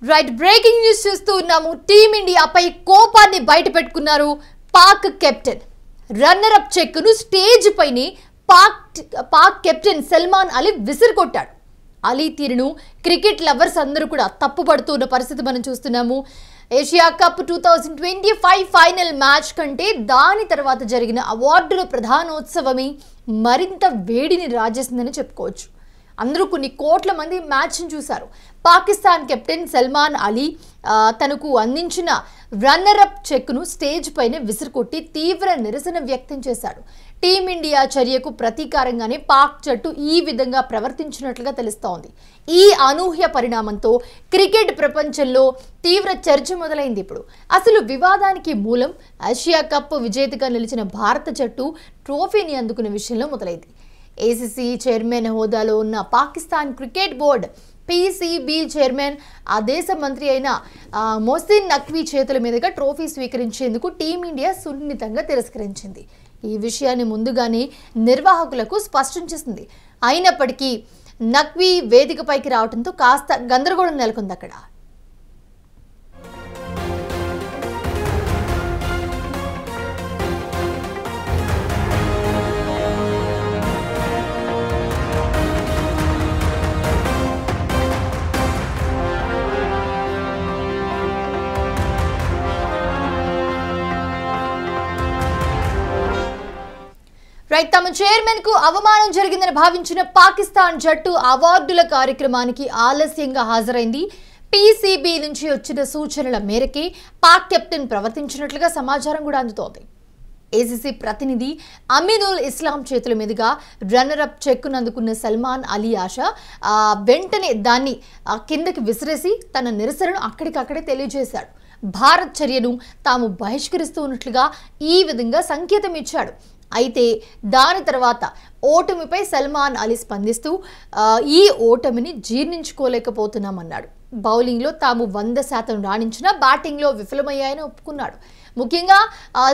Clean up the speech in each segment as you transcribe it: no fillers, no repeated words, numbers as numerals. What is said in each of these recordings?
Right breaking news చూస్తున్నాము. టీమిండియాపై కోపాన్ని బయట పెట్టుకున్నారు పాక్ కెప్టెన్. రన్నర్ అప్ చెక్ను స్టేజ్ పైనే పాక్ కెప్టెన్ సల్మాన్ అలీ విసిరికొట్టాడు. అలీ తీరును క్రికెట్ లవర్స్ అందరూ కూడా తప్పుపడుతున్న పరిస్థితి మనం చూస్తున్నాము. ఏషియా కప్ 2025 ఫైనల్ మ్యాచ్ కంటే దాని తర్వాత జరిగిన అవార్డుల ప్రధానోత్సవమే మరింత వేడిని రాజేసిందని చెప్పుకోవచ్చు. అందరూ కొన్ని కోట్ల మంది మ్యాచ్ను చూశారు. పాకిస్తాన్ కెప్టెన్ సల్మాన్ అలీ తనకు అందించిన రన్నర్ అప్ చెక్ను స్టేజ్ పైన విసిరికొట్టి తీవ్ర నిరసన వ్యక్తం చేశాడు. టీమిండియా చర్యకు ప్రతీకారంగానే పాక్ జట్టు ఈ విధంగా ప్రవర్తించినట్లుగా తెలుస్తోంది. ఈ అనూహ్య పరిణామంతో క్రికెట్ ప్రపంచంలో తీవ్ర చర్చ మొదలైంది. ఇప్పుడు అసలు వివాదానికి మూలం ఆసియా కప్ విజేతగా నిలిచిన భారత జట్టు ట్రోఫీని అందుకునే విషయంలో మొదలైంది. ఏసీసీ చైర్మన్ హోదాలో ఉన్న Pakistan cricket board PCB chairman ఆ దేశ మంత్రి అయిన మొహసిన్ నఖ్వీ చేతుల మీదుగా ట్రోఫీ స్వీకరించేందుకు టీమిండియా సున్నితంగా తిరస్కరించింది. ఈ విషయాన్ని ముందుగానే నిర్వాహకులకు స్పష్టం చేసింది. అయినప్పటికీ నఖ్వీ వేదికపైకి రావడంతో కాస్త గందరగోళం నెలకొంది అక్కడ. రైట్, తమ చైర్మన్ కు అవమానం జరిగిందని భావించిన పాకిస్తాన్ జట్టు అవార్డుల కార్యక్రమానికి ఆలస్యంగా హాజరైంది. పీసీబీ నుంచి వచ్చిన సూచనల మేరకే పాక్ కెప్టెన్ ప్రవర్తించినట్లుగా సమాచారం కూడా అందుతోంది. ఏసీసీ ప్రతినిధి అమీనుల్ ఇస్లాం చేతుల మీదుగా రన్నర్ అప్ చెక్ను అందుకున్న సల్మాన్ అలీ ఆషా వెంటనే దాన్ని కిందకి విసిరేసి తన నిరసనను అక్కడికక్కడే తెలియజేశాడు. భారత్ చర్యను తాము బహిష్కరిస్తూ ఉన్నట్లుగా ఈ విధంగా సంకేతం ఇచ్చాడు. అయితే దాని తర్వాత ఓటమిపై సల్మాన్ అలీ స్పందిస్తూ ఈ ఓటమిని జీర్ణించుకోలేకపోతున్నామన్నాడు. బౌలింగ్లో తాము 100% రాణించినా బ్యాటింగ్లో విఫలమయ్యాయని ఒప్పుకున్నాడు. ముఖ్యంగా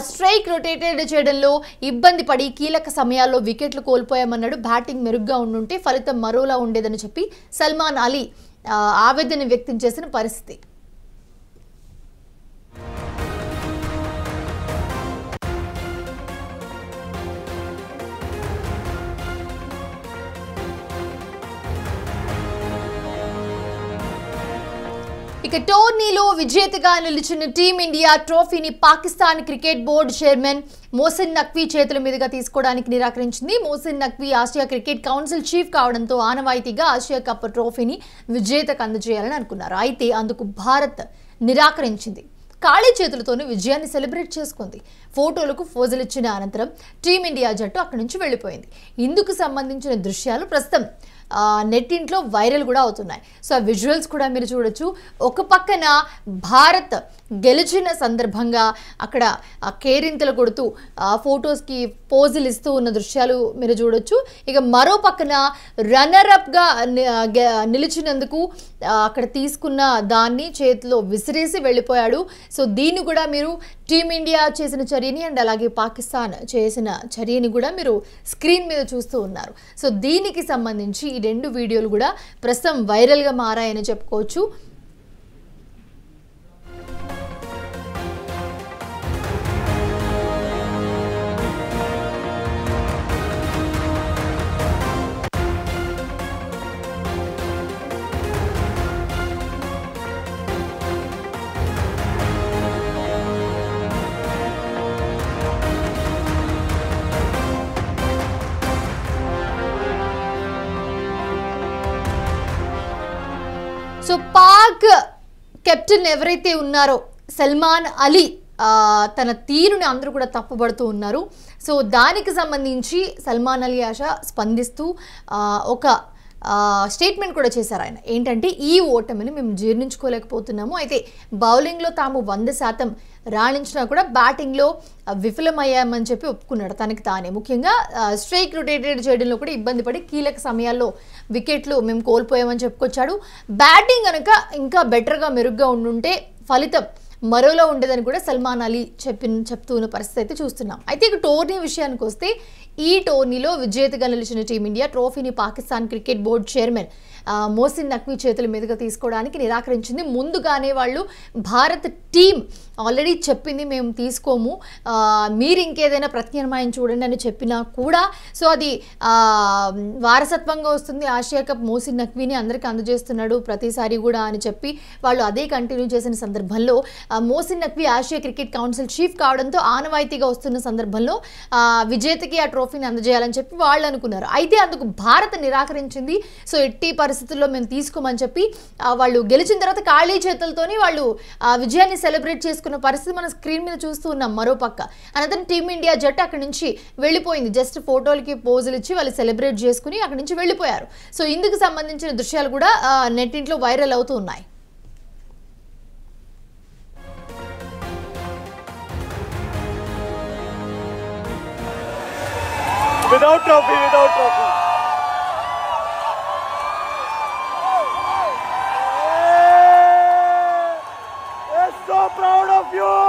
స్ట్రైక్ రొటేటెడ్ చేయడంలో ఇబ్బంది పడి కీలక సమయాల్లో వికెట్లు కోల్పోయామన్నాడు. బ్యాటింగ్ మెరుగ్గా ఉండుంటే ఫలితం మరోలా ఉండేదని చెప్పి సల్మాన్ అలీ ఆవేదన వ్యక్తం చేసిన పరిస్థితి. ఇక టోర్నీలో విజేతగా నిలిచిన టీమిండియా ట్రోఫీని Pakistan cricket board chairman Mohsin Naqvi చేతుల మీదుగా తీసుకోవడానికి నిరాకరించింది. Mohsin Naqvi Asia cricket council chief కావడంతో ఆనవాయితీగా ఆసియా కప్ ట్రోఫీని విజేతకు అందజేయాలని అనుకున్నారు. అయితే అందుకు భారత్ నిరాకరించింది. ఖాళీ చేతులతోనే విజయాన్ని సెలబ్రేట్ చేసుకుంది. ఫోటోలకు ఫోజులు ఇచ్చిన అనంతరం టీమిండియా జట్టు అక్కడి నుంచి వెళ్ళిపోయింది. ఇందుకు సంబంధించిన దృశ్యాలు ప్రస్తుతం నెట్టింట్లో వైరల్ కూడా అవుతున్నాయి. సో ఆ విజువల్స్ కూడా మీరు చూడొచ్చు. ఒక పక్కన భారత్ గెలిచిన సందర్భంగా అక్కడ కేరింతలు కొడుతూ ఫొటోస్కి పోజులు ఇస్తూ ఉన్న దృశ్యాలు మీరు చూడొచ్చు. ఇక మరో పక్కన రన్నర్ అప్గా నిలిచినందుకు అక్కడ తీసుకున్న దాన్ని చేతిలో విసిరేసి వెళ్ళిపోయాడు. సో దీన్ని కూడా మీరు టీమిండియా చేసిన చర్యని అండ్ అలాగే పాకిస్తాన్ చేసిన చర్యని కూడా మీరు స్క్రీన్ మీద చూస్తూ ఉన్నారు. సో దీనికి సంబంధించి ఈ రెండు వీడియోలు కూడా ప్రస్తుతం వైరల్గా మారాయని చెప్పుకోవచ్చు. సో పాక్ కెప్టెన్ ఎవరైతే ఉన్నారో సల్మాన్ అలీ తన తీరుని అందరూ కూడా తప్పుపడుతూ ఉన్నారు. సో దానికి సంబంధించి సల్మాన్ అలీ ఆషా స్పందిస్తూ ఒక స్టేట్మెంట్ కూడా చేశారు. ఆయన ఏంటంటే ఈ ఓటమిని మేము జీర్ణించుకోలేకపోతున్నాము. అయితే బౌలింగ్లో తాము 100% రాణించినా కూడా బ్యాటింగ్లో విఫలమయ్యామని చెప్పి ఒప్పుకున్నాడు తనకి తానే. ముఖ్యంగా స్ట్రైక్ రొటేటెడ్ చేయడంలో కూడా ఇబ్బంది పడి కీలక సమయాల్లో వికెట్లు మేము కోల్పోయామని చెప్పుకొచ్చాడు. బ్యాటింగ్ కనుక ఇంకా బెటర్గా మెరుగ్గా ఉండుంటే ఫలితం మరోలా ఉండేదని కూడా సల్మాన్ అలీ చెప్తున్న పరిస్థితి అయితే చూస్తున్నాం. అయితే ఇక టోర్నీ విషయానికి వస్తే ఈ టోర్నీలో విజేతగా నిలిచిన టీమిండియా ట్రోఫీని Pakistan cricket board chairman Mohsin Naqvi చేతుల మీదుగా తీసుకోవడానికి నిరాకరించింది. ముందుగానే వాళ్ళు భారత్ టీం ఆల్రెడీ చెప్పింది మేము తీసుకోము, మీరు ఇంకేదైనా ప్రత్యామ్నాయం చూడండి అని చెప్పినా కూడా సో అది వారసత్వంగా వస్తుంది, ఆసియా కప్ మోసిన్ నక్వీని అందరికీ అందజేస్తున్నాడు ప్రతిసారి కూడా అని చెప్పి వాళ్ళు అదే కంటిన్యూ చేసిన సందర్భంలో Mohsin Naqvi Asia cricket council chief కావడంతో ఆనవాయితీగా వస్తున్న సందర్భంలో విజేతకి ఆ ట్రోఫీని అందజేయాలని చెప్పి వాళ్ళు అనుకున్నారు. అయితే అందుకు భారత్ నిరాకరించింది. సో ఎట్టి పరిస్థితుల్లో మేము తీసుకోమని చెప్పి వాళ్ళు గెలిచిన తర్వాత ఖాళీ చేతులతోని వాళ్ళు విజయాన్ని సెలబ్రేట్ చేసుకున్న పరిస్థితి మన స్క్రీన్ మీద చూస్తూ ఉన్నాం. మరోపక్క అనంతరం టీమిండియా జట్టు అక్కడి నుంచి వెళ్ళిపోయింది. జస్ట్ ఫోటోలకి పోజులు ఇచ్చి వాళ్ళు సెలబ్రేట్ చేసుకుని అక్కడి నుంచి వెళ్ళిపోయారు. సో ఇందుకు సంబంధించిన దృశ్యాలు కూడా నెట్టింట్లో వైరల్ అవుతూ ఉన్నాయి. Without trophy. We're so proud of you.